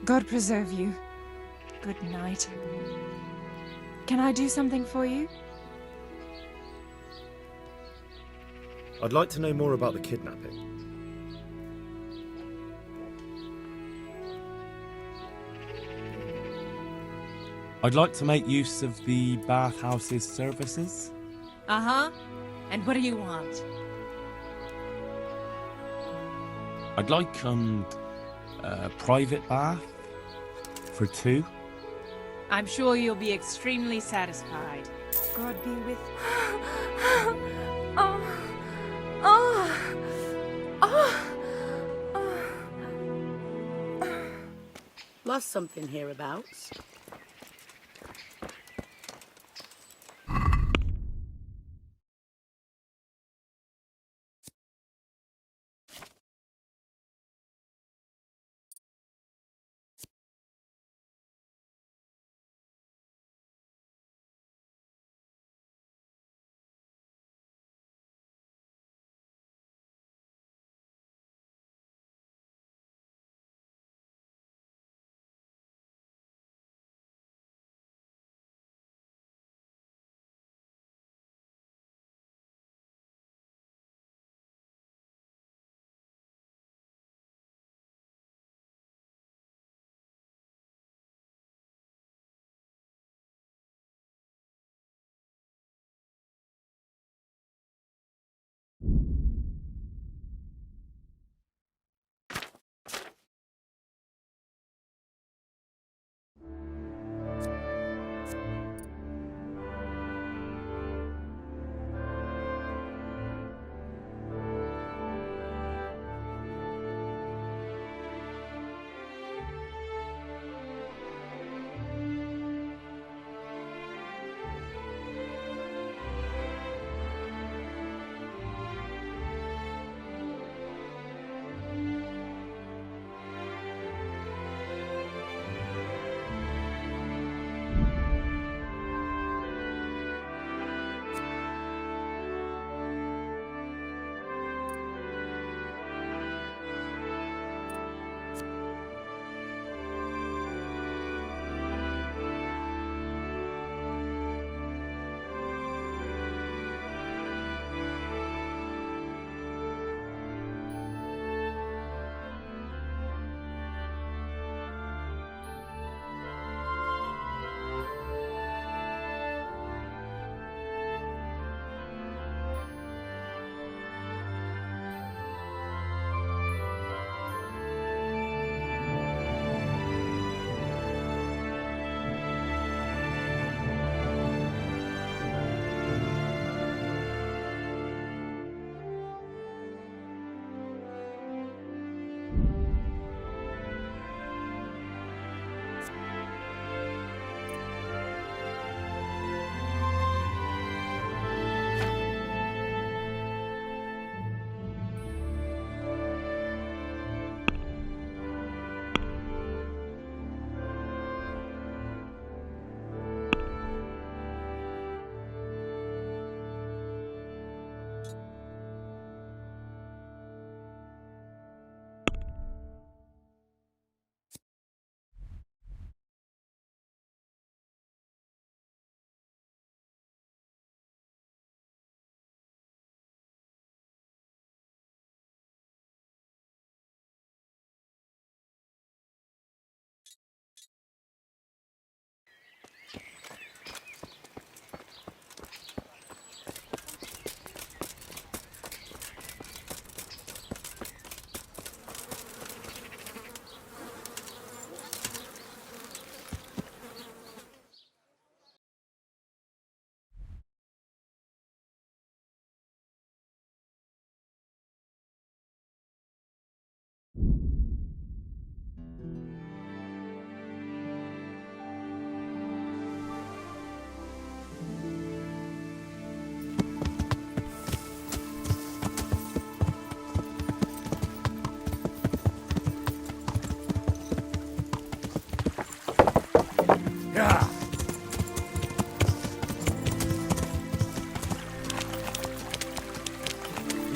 God preserve you. Good night. Can I do something for you? I'd like to know more about the kidnapping. I'd like to make use of the bathhouse's services. Uh-huh. And what do you want? I'd like, a private bath for two. I'm sure you'll be extremely satisfied. God be with Lost something hereabouts.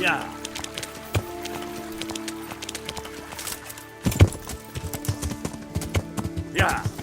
Yeah. Ya.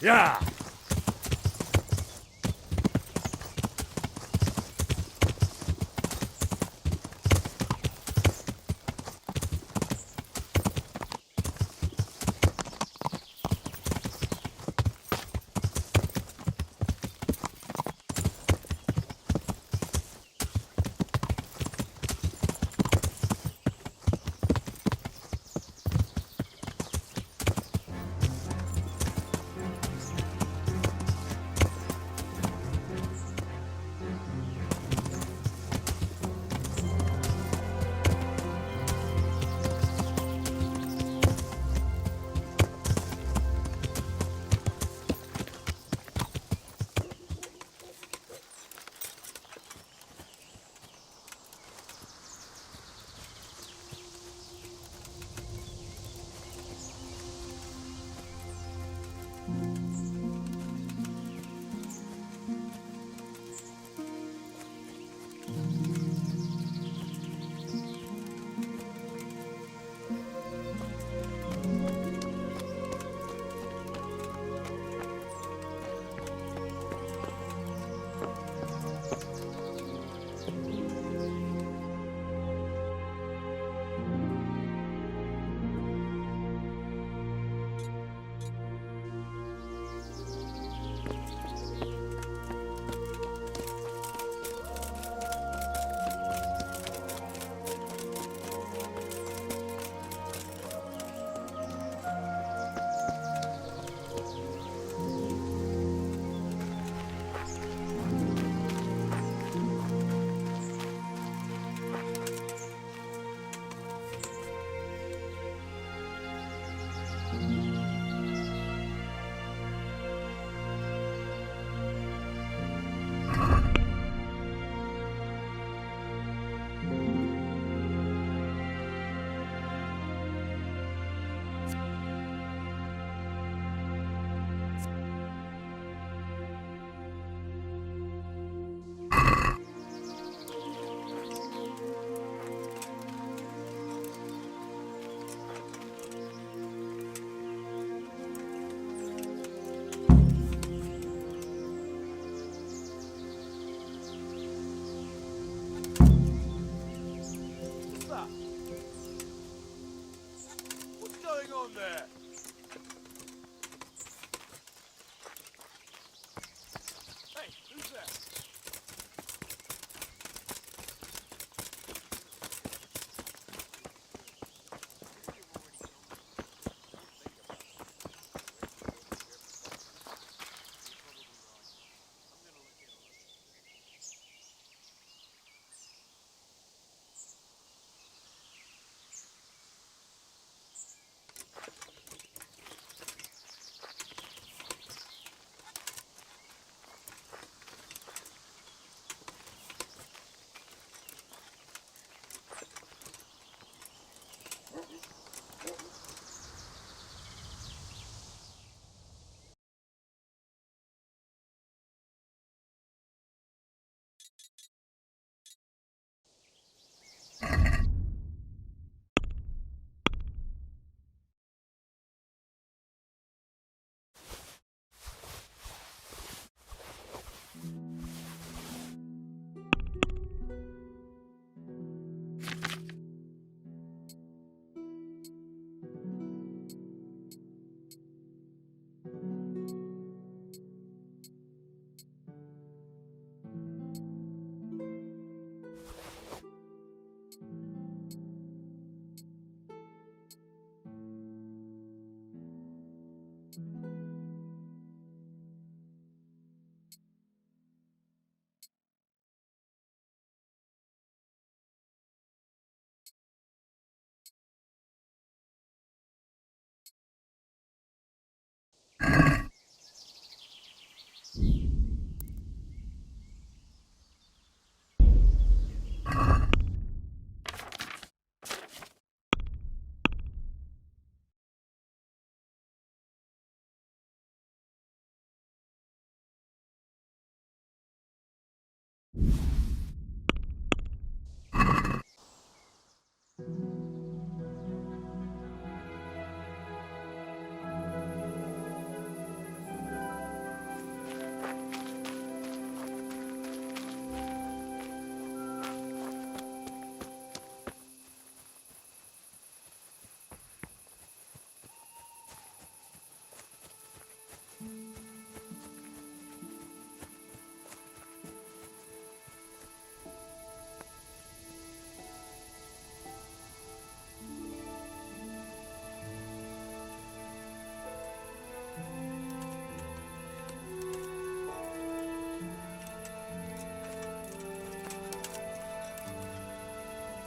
Ya.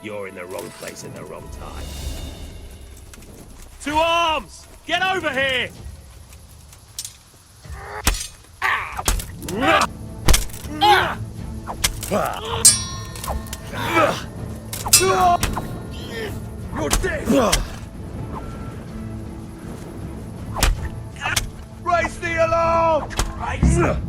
You're in the wrong place at the wrong time. To arms! Get over here! You're dead! Raise the alarm! Christ!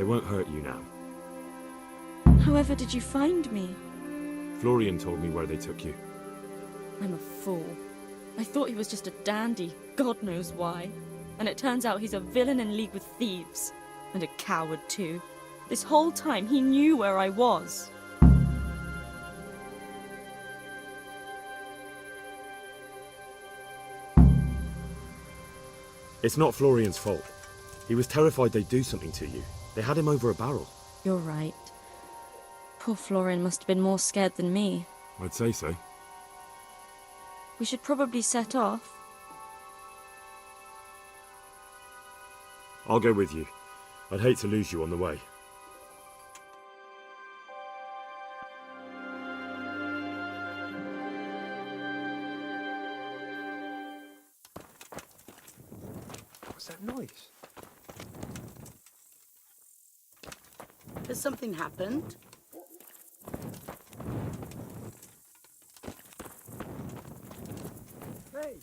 They won't hurt you now. However did you find me? Florian told me where they took you. I'm a fool. I thought he was just a dandy, God knows why. And it turns out he's a villain in league with thieves. And a coward too. This whole time he knew where I was. It's not Florian's fault. He was terrified they'd do something to you. They had him over a barrel. You're right. Poor Florian must have been more scared than me. I'd say so. We should probably set off. I'll go with you. I'd hate to lose you on the way. What's that noise? Has something happened? Hey!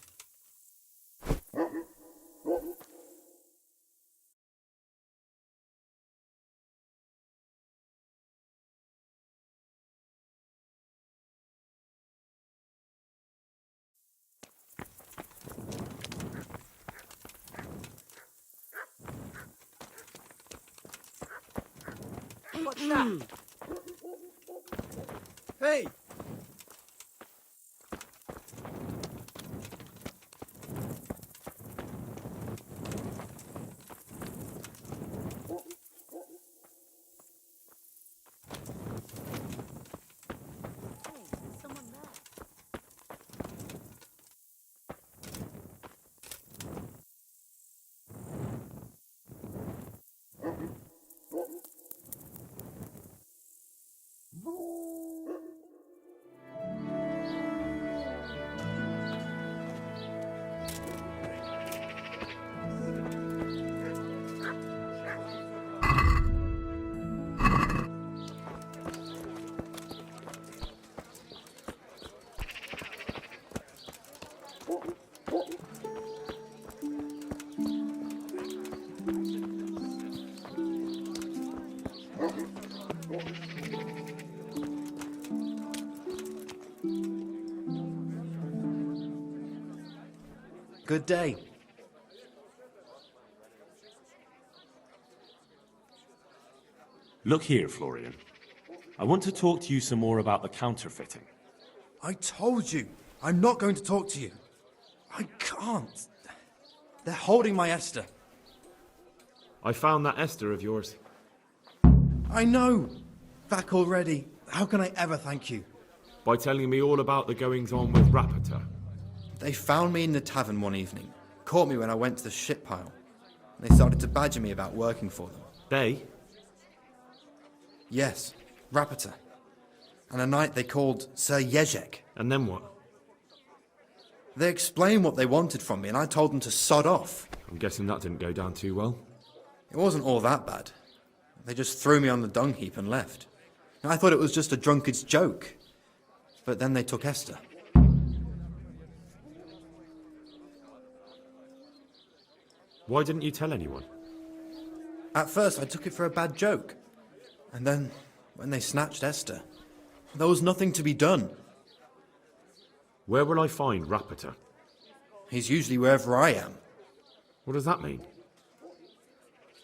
What's that? Hey! There's someone there. Good day. Look here, Florian. I want to talk to you some more about the counterfeiting. I told you, I'm not going to talk to you. I can't. They're holding my Esther. I found that Esther of yours. I know. Back already. How can I ever thank you? By telling me all about the goings-on with Rapita. They found me in the tavern one evening, caught me when I went to the ship pile. They started to badger me about working for them. They? Yes, Rapita. And a knight they called Sir Jezek. And then what? They explained what they wanted from me, and I told them to sod off. I'm guessing that didn't go down too well. It wasn't all that bad. They just threw me on the dung heap and left. And I thought it was just a drunkard's joke. But then they took Esther. Why didn't you tell anyone? At first, I took it for a bad joke. And then, when they snatched Esther, there was nothing to be done. Where will I find Rapita? He's usually wherever I am. What does that mean?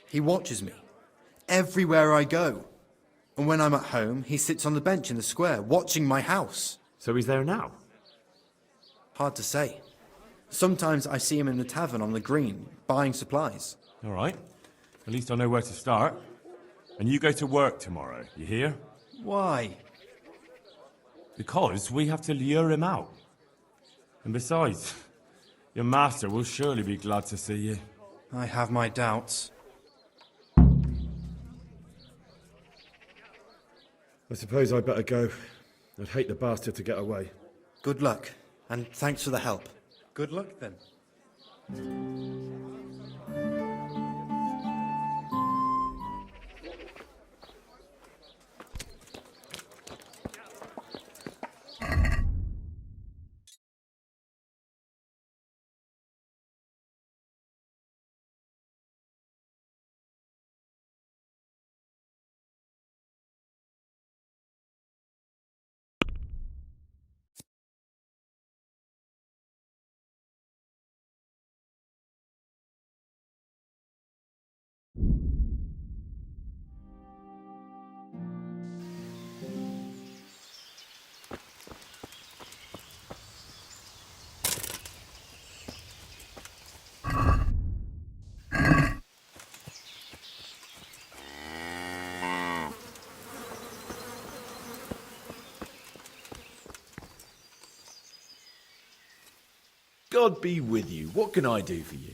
He watches me, everywhere I go. And when I'm at home, he sits on the bench in the square, watching my house. So he's there now? Hard to say. Sometimes I see him in the tavern on the green, buying supplies. All right. At least I know where to start. And you go to work tomorrow, you hear? Why? Because we have to lure him out. And besides, your master will surely be glad to see you. I have my doubts. I suppose I'd better go. I'd hate the bastard to get away. Good luck, and thanks for the help. Good luck then. God be with you. What can I do for you?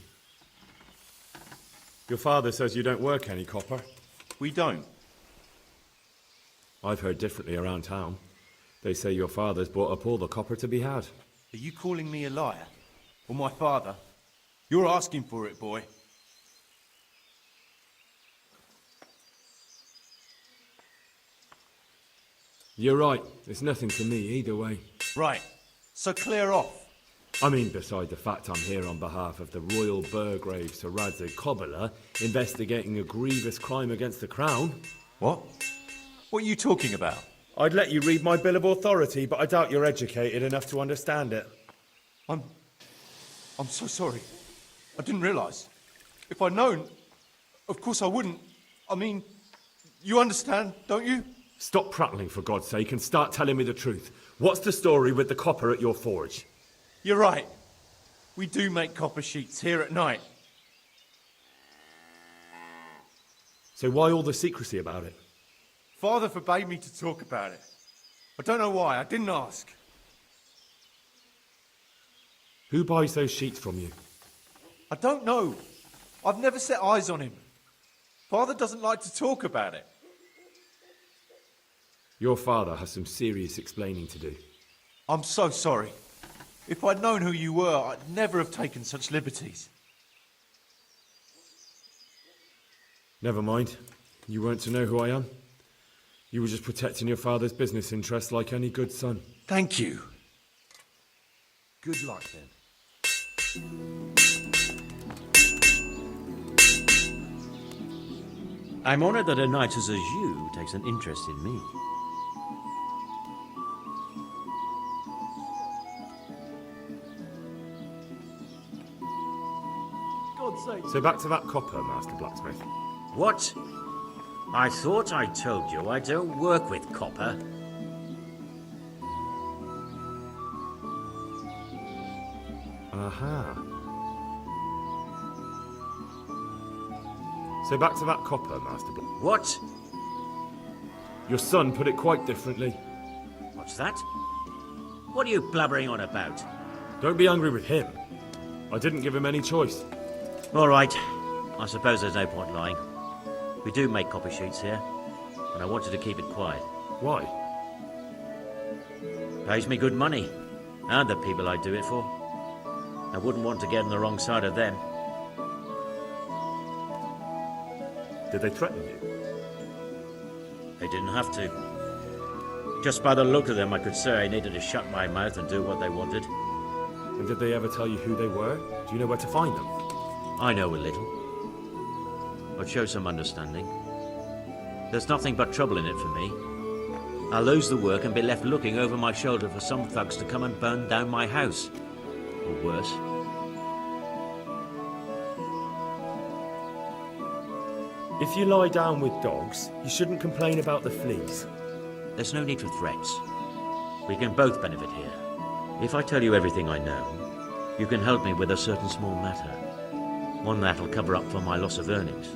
Your father says you don't work any copper. We don't. I've heard differently around town. They say your father's bought up all the copper to be had. Are you calling me a liar? Or my father? You're asking for it, boy. You're right. It's nothing to me either way. Right. So clear off. I mean, beside the fact I'm here on behalf of the Royal Burgrave Sir Radzig Kobyla, investigating a grievous crime against the Crown. What? What are you talking about? I'd let you read my Bill of Authority, but I doubt you're educated enough to understand it. I'm so sorry. I didn't realise. If I'd known, of course I wouldn't. I mean, you understand, don't you? Stop prattling, for God's sake, and start telling me the truth. What's the story with the copper at your forge? You're right. We do make copper sheets here at night. So why all the secrecy about it? Father forbade me to talk about it. I don't know why. I didn't ask. Who buys those sheets from you? I don't know. I've never set eyes on him. Father doesn't like to talk about it. Your father has some serious explaining to do. I'm so sorry. If I'd known who you were, I'd never have taken such liberties. Never mind. You weren't to know who I am. You were just protecting your father's business interests like any good son. Thank you. Good luck, then. I'm honored that a knight such as you takes an interest in me. So back to that copper, Master Blacksmith. What? I thought I told you I don't work with copper. Aha. So back to that copper, Master Blacksmith. What? Your son put it quite differently. What's that? What are you blabbering on about? Don't be angry with him. I didn't give him any choice. All right. I suppose there's no point lying. We do make copy sheets here, and I wanted to keep it quiet. Why? Pays me good money, and the people I do it for. I wouldn't want to get on the wrong side of them. Did they threaten you? They didn't have to. Just by the look of them, I could say I needed to shut my mouth and do what they wanted. And did they ever tell you who they were? Do you know where to find them? I know a little. But show some understanding. There's nothing but trouble in it for me. I'll lose the work and be left looking over my shoulder for some thugs to come and burn down my house. Or worse. If you lie down with dogs, you shouldn't complain about the fleas. There's no need for threats. We can both benefit here. If I tell you everything I know, you can help me with a certain small matter. One that'll cover up for my loss of earnings.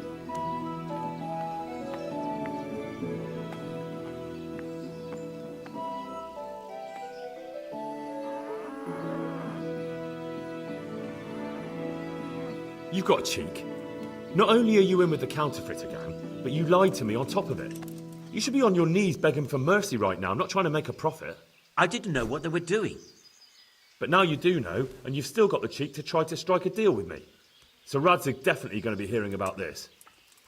You've got a cheek. Not only are you in with the counterfeiter gang, but you lied to me on top of it. You should be on your knees begging for mercy right now. I'm not trying to make a profit. I didn't know what they were doing. But now you do know, and you've still got the cheek to try to strike a deal with me. So Radzig's definitely going to be hearing about this.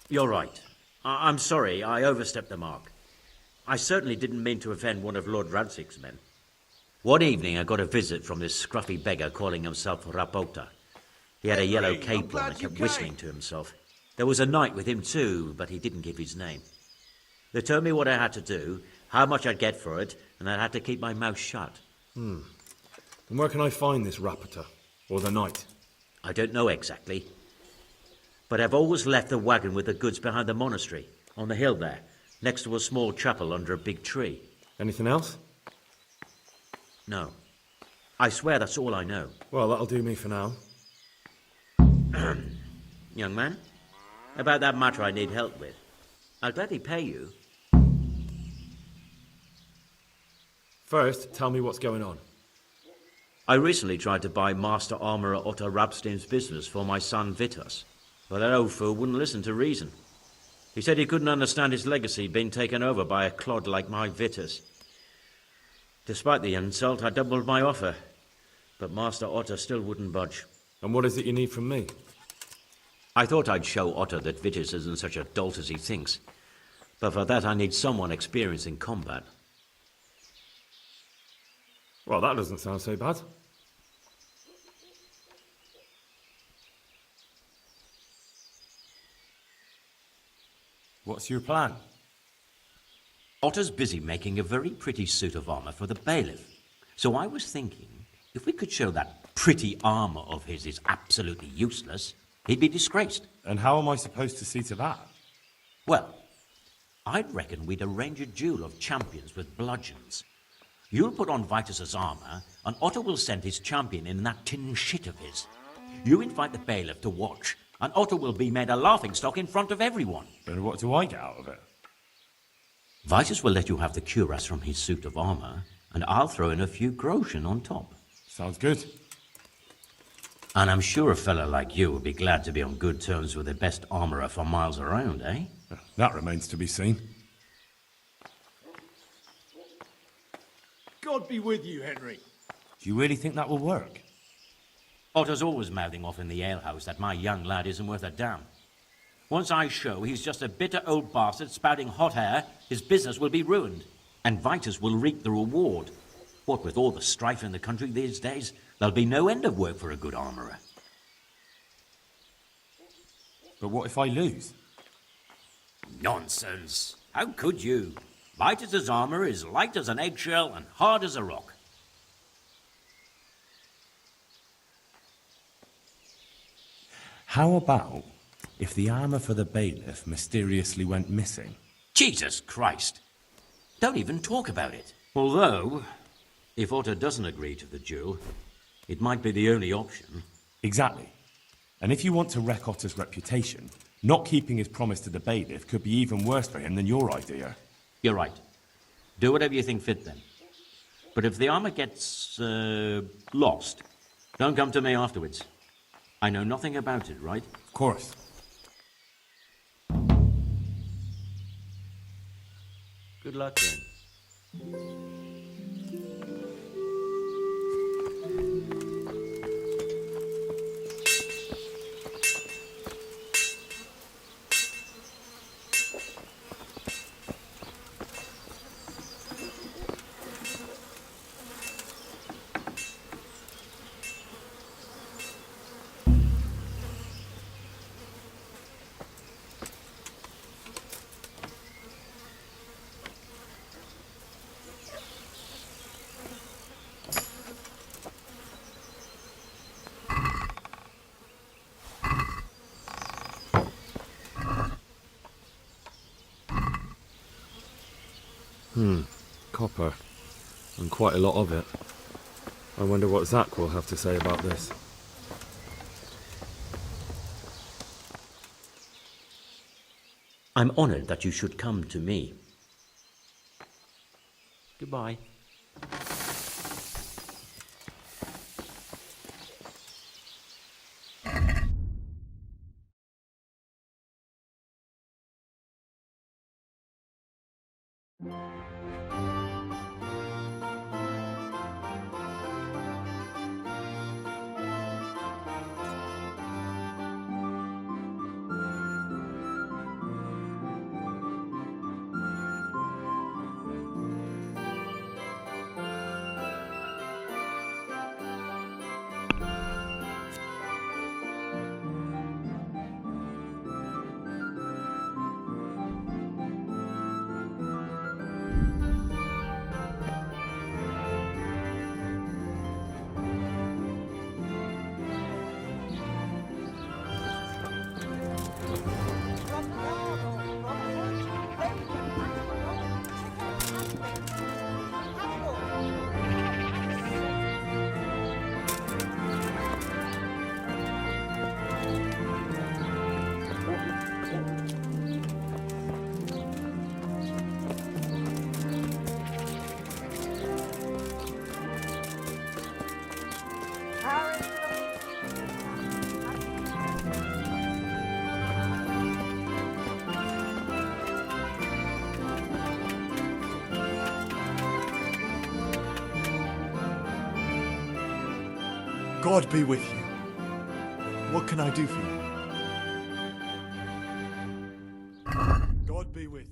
You're right. I'm sorry, I overstepped the mark. I certainly didn't mean to offend one of Lord Radzig's men. One evening I got a visit from this scruffy beggar calling himself Rapota. He had a yellow cape on and kept whistling to himself. There was a knight with him too, but he didn't give his name. They told me what I had to do, how much I'd get for it, and I had to keep my mouth shut. And where can I find this Rapota? Or the knight? I don't know exactly. But I've always left the wagon with the goods behind the monastery, on the hill there, next to a small chapel under a big tree. Anything else? No. I swear that's all I know. Well, that'll do me for now. Young man, about that matter I need help with. I'll gladly pay you. First, tell me what's going on. I recently tried to buy Master Armourer Otto Rabstein's business for my son Vitus, but that old fool wouldn't listen to reason. He said he couldn't understand his legacy being taken over by a clod like my Vitus. Despite the insult, I doubled my offer, but Master Otto still wouldn't budge. And what is it you need from me? I thought I'd show Otto that Vitus isn't such a dolt as he thinks, but for that I need someone experienced in combat. Well, that doesn't sound so bad. What's your plan? Otto's busy making a very pretty suit of armor for the bailiff. So I was thinking, if we could show that pretty armor of his is absolutely useless, he'd be disgraced. And how am I supposed to see to that? Well, I'd reckon we'd arrange a duel of champions with bludgeons. You'll put on Vitus's armor, and Otto will send his champion in that tin shit of his. You invite the bailiff to watch, and Otto will be made a laughingstock in front of everyone. And what do I get out of it? Vitus will let you have the cuirass from his suit of armor, and I'll throw in a few groschen on top. Sounds good. And I'm sure a fella like you would be glad to be on good terms with the best armorer for miles around, eh? That remains to be seen. God be with you, Henry. Do you really think that will work? Otto's always mouthing off in the alehouse that my young lad isn't worth a damn. Once I show he's just a bitter old bastard spouting hot air, his business will be ruined, and Vitus will reap the reward. What with all the strife in the country these days, there'll be no end of work for a good armourer. But what if I lose? Nonsense. How could you? Vitus's armour is light as an eggshell and hard as a rock. How about if the armour for the bailiff mysteriously went missing? Jesus Christ! Don't even talk about it. Although, if Otto doesn't agree to the duel, it might be the only option. Exactly. And if you want to wreck Otto's reputation, not keeping his promise to the bailiff could be even worse for him than your idea. You're right. Do whatever you think fit then. But if the armor gets, lost, don't come to me afterwards. I know nothing about it, right? Of course. Good luck then. Copper. And quite a lot of it. I wonder what Zach will have to say about this. I'm honored that you should come to me. Goodbye. God be with you. What can I do for you? God be with you.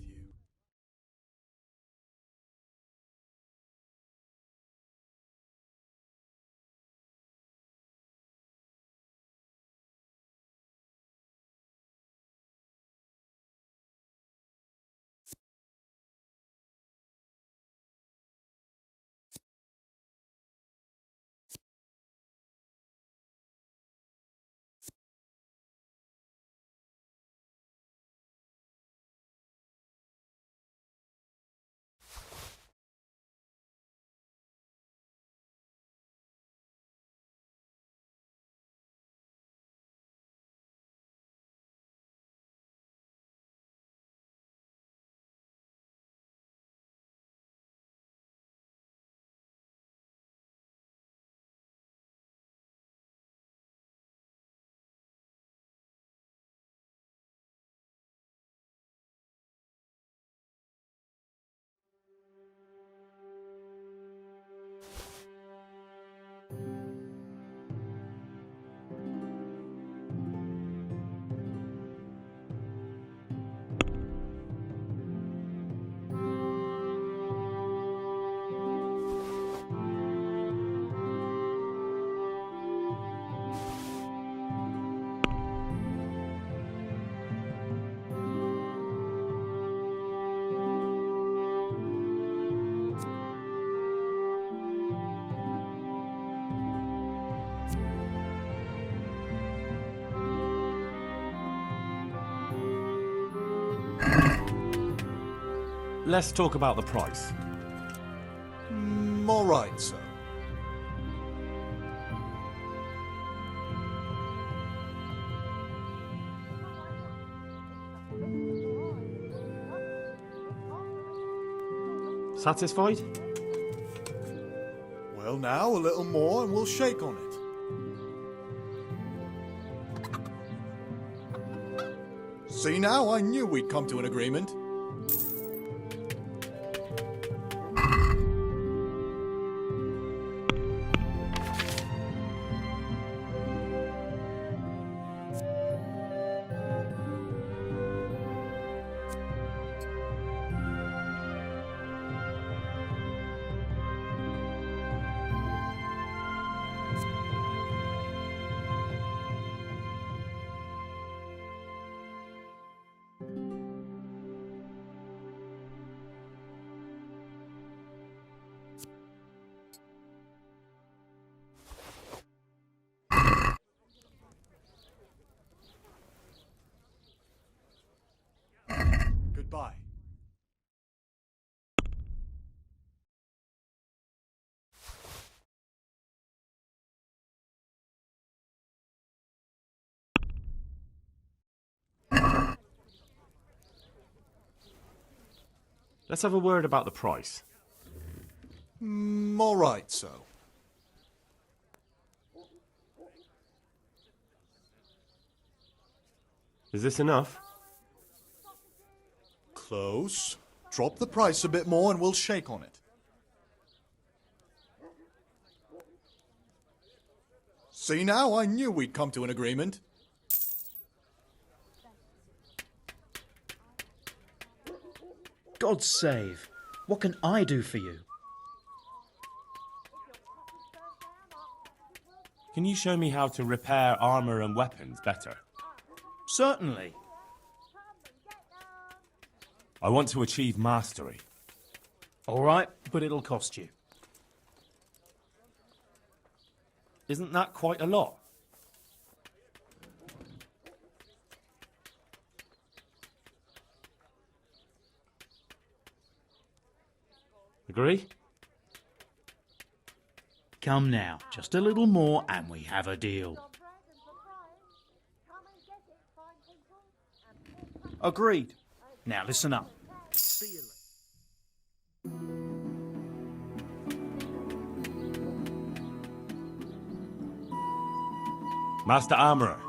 Let's talk about the price. All right, sir. Satisfied? Well, now a little more and we'll shake on it. See now, I knew we'd come to an agreement. Goodbye. Let's have a word about the price. All right, sir. Is this enough? Close. Drop the price a bit more and we'll shake on it. See now, I knew we'd come to an agreement. God save. What can I do for you? Can you show me how to repair armor and weapons better? Certainly. I want to achieve mastery. All right, but it'll cost you. Isn't that quite a lot? Agree? Come now, just a little more and we have a deal. Agreed. Now listen up. See you later. Master Armourer,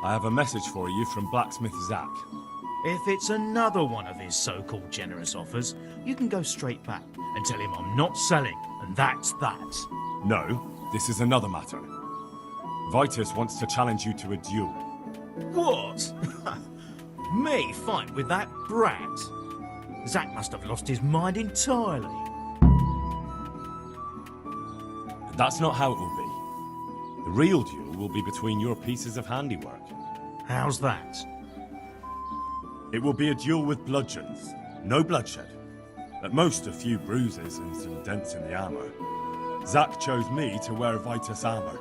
I have a message for you from Blacksmith Zach. If it's another one of his so-called generous offers, you can go straight back and tell him I'm not selling, and that's that. No, this is another matter. Vitus wants to challenge you to a duel. What? Me fight with that brat? Zack must have lost his mind entirely. That's not how it will be. The real duel will be between your pieces of handiwork. How's that? It will be a duel with bludgeons. No bloodshed. At most, a few bruises and some dents in the armor. Zack chose me to wear Vitus armor.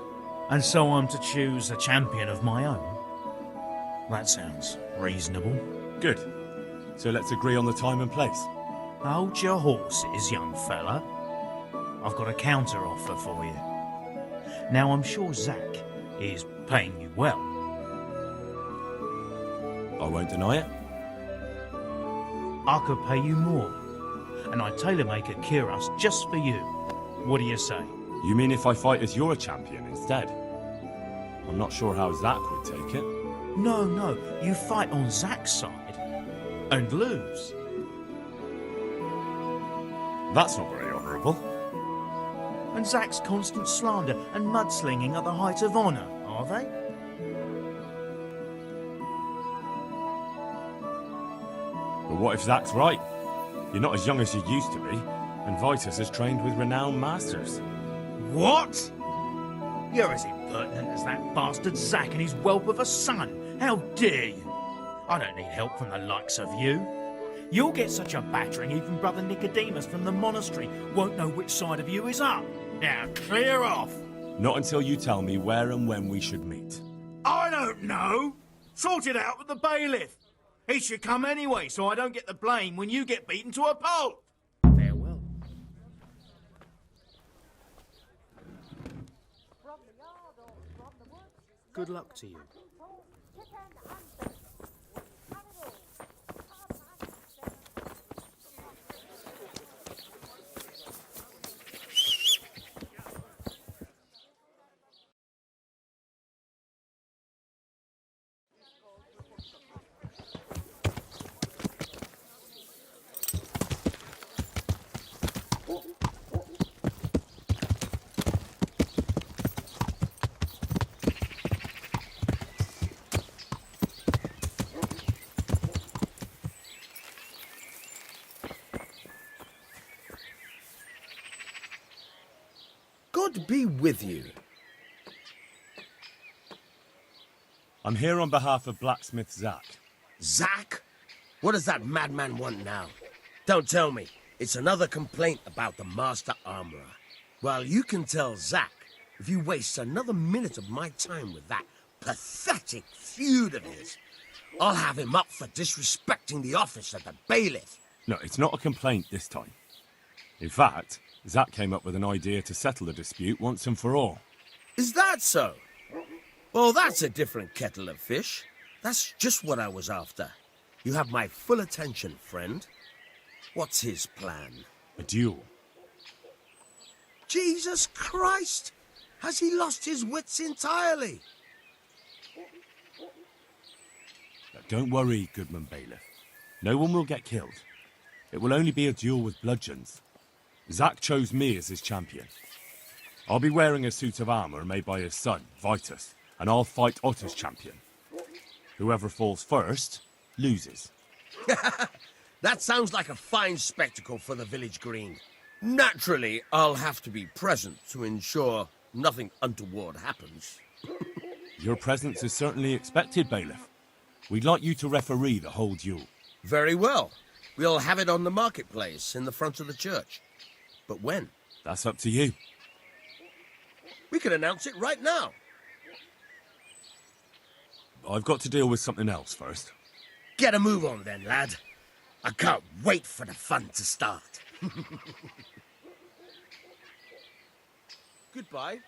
And so I'm to choose a champion of my own? That sounds reasonable. Good. So let's agree on the time and place. Hold your horses, young fella. I've got a counter offer for you. Now, I'm sure Zack is paying you well. I won't deny it. I could pay you more, and I'd tailor-make a cuirass just for you. What do you say? You mean if I fight as your champion instead? I'm not sure how Zack would take it. No, you fight on Zack's side and lose. That's not very honourable. And Zack's constant slander and mudslinging are the height of honour, are they? But what if Zack's right? You're not as young as you used to be, and Vitus is trained with renowned masters. What? You're as impertinent as that bastard Zack and his whelp of a son. How dare you? I don't need help from the likes of you. You'll get such a battering even Brother Nicodemus from the monastery won't know which side of you is up. Now clear off. Not until you tell me where and when we should meet. I don't know. Sort it out with the bailiff. He should come anyway, so I don't get the blame when you get beaten to a pulp. Farewell. Good luck to you. God be with you. I'm here on behalf of blacksmith Zack. Zack? What does that madman want now? Don't tell me. It's another complaint about the master armorer. Well, you can tell Zack if you waste another minute of my time with that pathetic feud of his. I'll have him up for disrespecting the office of the bailiff. No, it's not a complaint this time. In fact, Zack came up with an idea to settle the dispute once and for all. Is that so? Well, that's a different kettle of fish. That's just what I was after. You have my full attention, friend. What's his plan? A duel. Jesus Christ! Has he lost his wits entirely? Now, don't worry, Goodman Bailiff. No one will get killed. It will only be a duel with bludgeons. Zack chose me as his champion. I'll be wearing a suit of armour made by his son, Vitus, and I'll fight Otto's champion. Whoever falls first, loses. That sounds like a fine spectacle for the village green. Naturally, I'll have to be present to ensure nothing untoward happens. Your presence is certainly expected, Bailiff. We'd like you to referee the whole duel. Very well. We'll have it on the marketplace in the front of the church. But when? That's up to you. We could announce it right now. I've got to deal with something else first. Get a move on then, lad. I can't wait for the fun to start. Goodbye.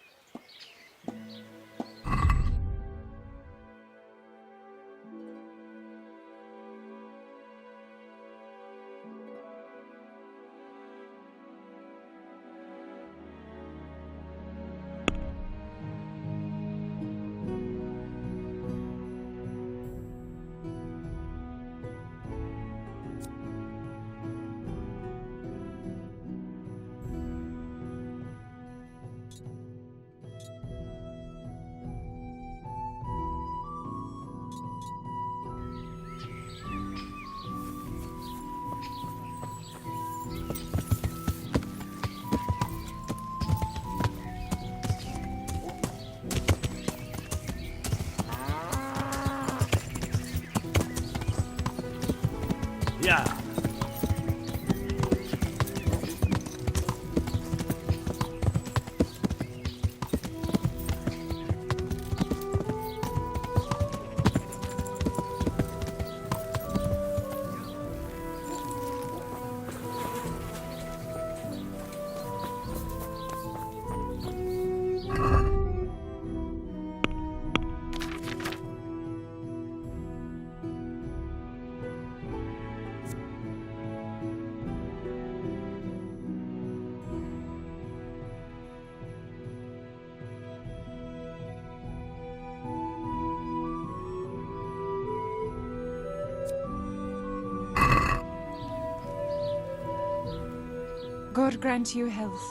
God grant you health.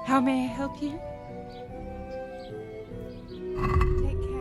How may I help you? Take care.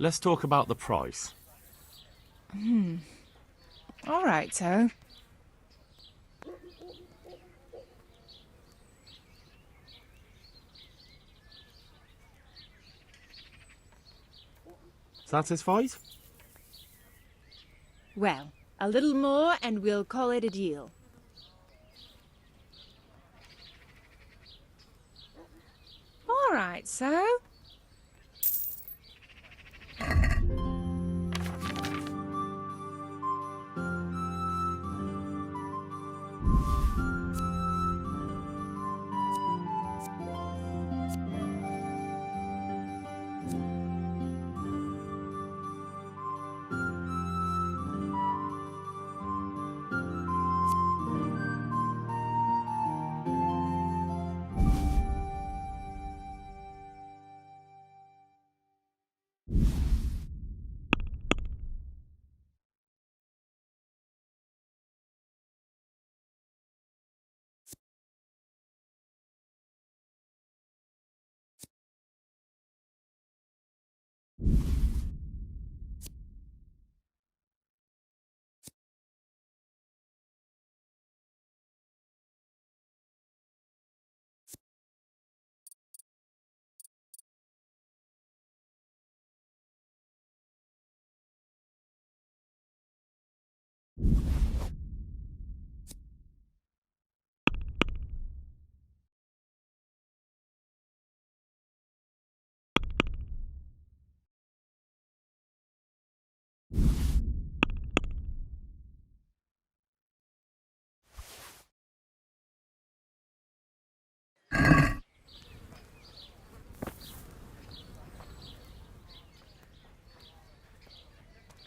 Let's talk about the price. All right, so. Satisfied? Well, a little more and we'll call it a deal. All right, so.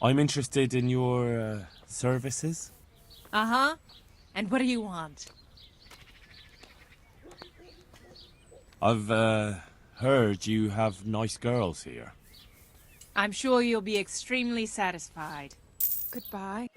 I'm interested in your services. Uh-huh. And what do you want? I've heard you have nice girls here. I'm sure you'll be extremely satisfied. Goodbye.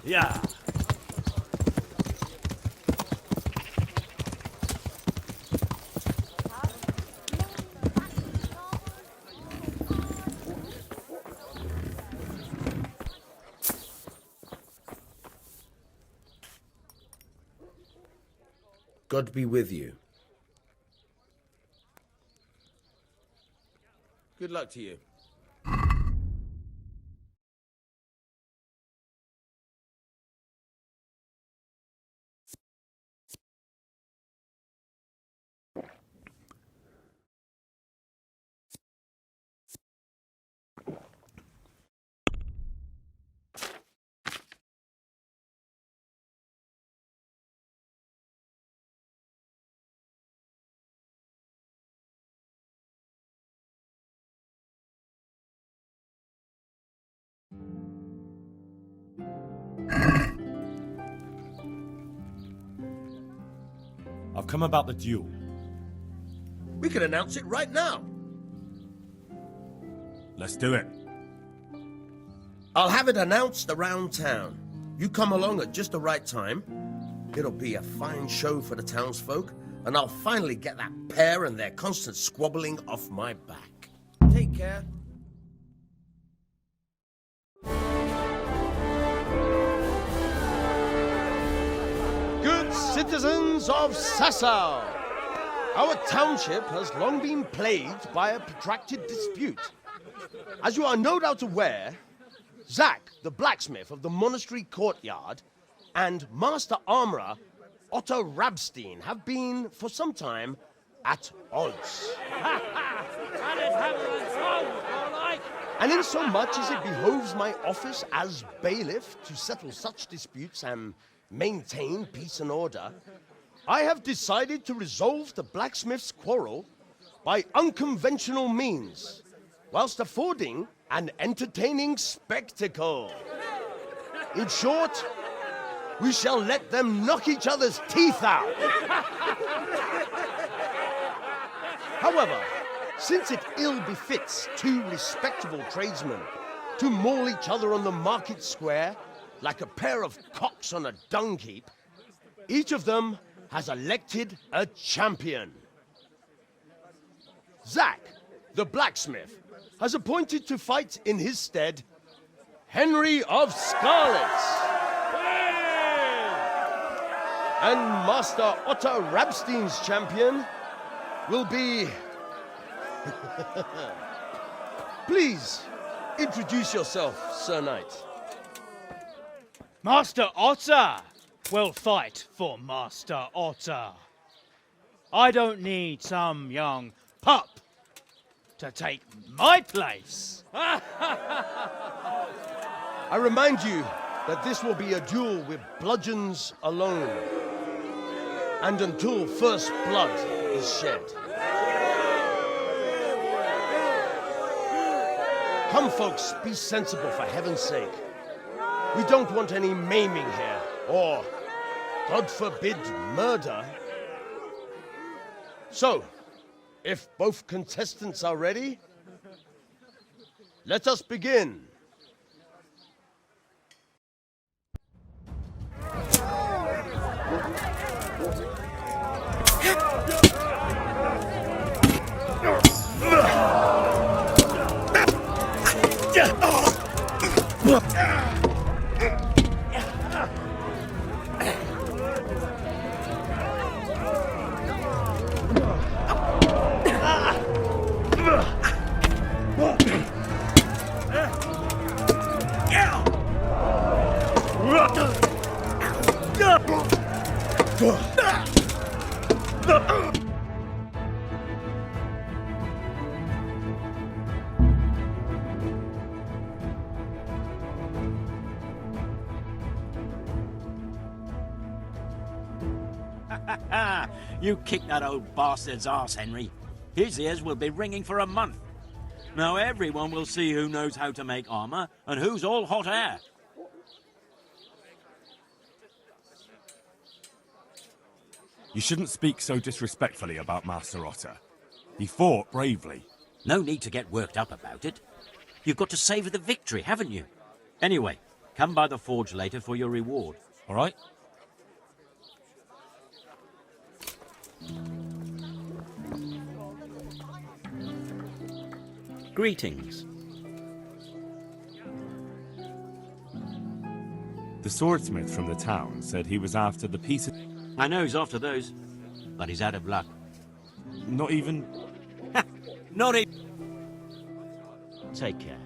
Yeah. God be with you. Good luck to you. I've come about the duel. We could announce it right now. Let's do it. I'll have it announced around town. You come along at just the right time. It'll be a fine show for the townsfolk, and I'll finally get that pair and their constant squabbling off my back. Take care. Good citizens of Sasau, our township has long been plagued by a protracted dispute. As you are no doubt aware, Zach, the blacksmith of the monastery courtyard, and Master Armourer Otto Rabstein have been, for some time, at odds. And in so much as it behoves my office as bailiff to settle such disputes and maintain peace and order, I have decided to resolve the blacksmith's quarrel by unconventional means, whilst affording an entertaining spectacle. In short, we shall let them knock each other's teeth out. However, since it ill befits two respectable tradesmen to maul each other on the market square like a pair of cocks on a dung heap, each of them has elected a champion. Zach, the blacksmith, has appointed to fight in his stead Henry of Skalitz. And Master Otto Rabstein's champion will be... Please, introduce yourself, Sir Knight. Master Otter will fight for Master Otter. I don't need some young pup to take my place. I remind you that this will be a duel with bludgeons alone, and until first blood is shed. Come, folks, be sensible for heaven's sake. We don't want any maiming here, or, God forbid, murder. So, if both contestants are ready, let us begin. You kicked that old bastard's arse, Henry. His ears will be ringing for a month. Now everyone will see who knows how to make armor and who's all hot air. You shouldn't speak so disrespectfully about Master Otter. He fought bravely. No need to get worked up about it. You've got to savour the victory, haven't you? Anyway, come by the forge later for your reward. All right? Greetings. The swordsmith from the town said he was after the pieces... I know he's after those, but he's out of luck. Not even... Not even... Take care.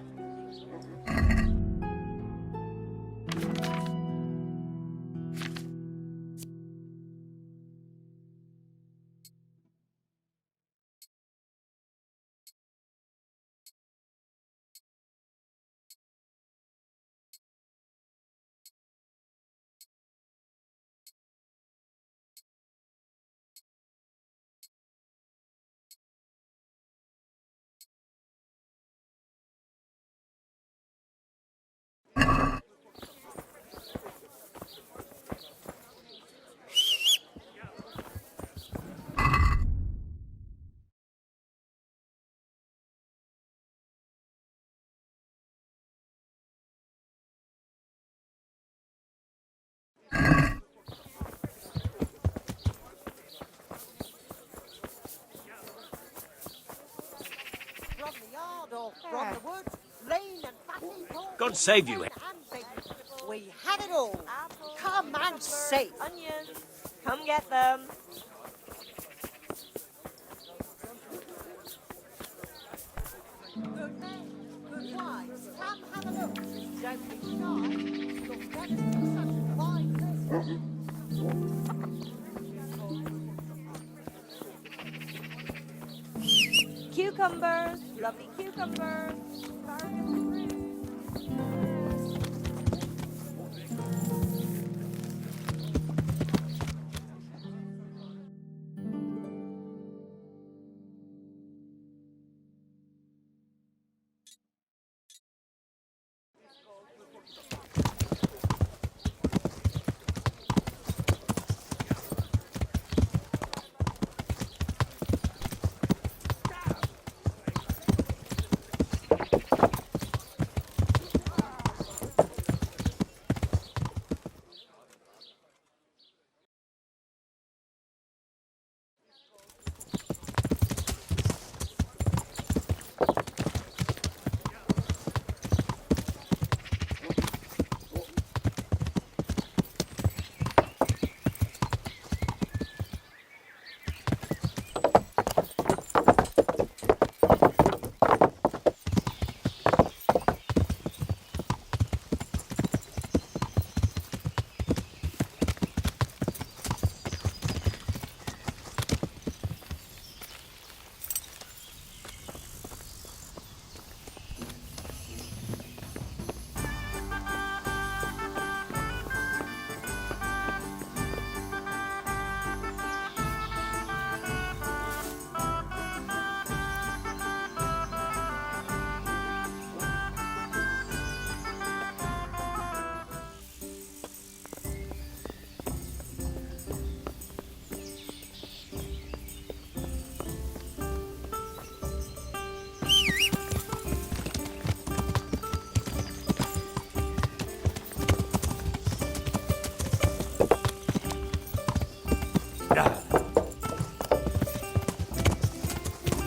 from the yard or from the woods, lean and fatty, tall, God save you. and big. We have it all. Come and see. Onions. Come get them. Good men, good wives, come have a look. Don't be shy. You'll never see such a fine list. Cucumbers. Lovely cucumbers.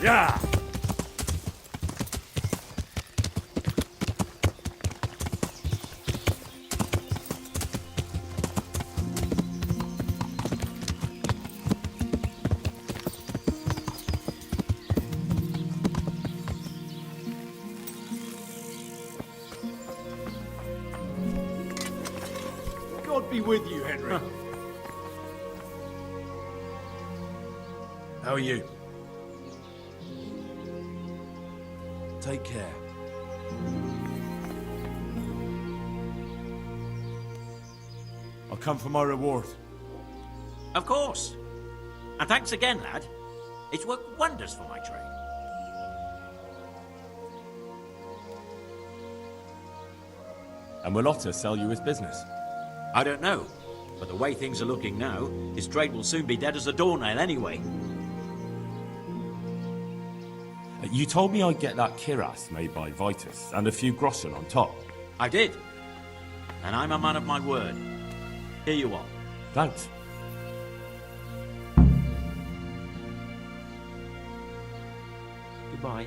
Yeah! God be with you, Henry. How are you? Take care. I'll come for my reward. Of course. And thanks again, lad. It's worked wonders for my trade. And will Otter sell you his business? I don't know. But the way things are looking now, his trade will soon be dead as a doornail anyway. You told me I'd get that kiras made by Vitus and a few groschen on top. I did. And I'm a man of my word. Here you are. Thanks. Goodbye.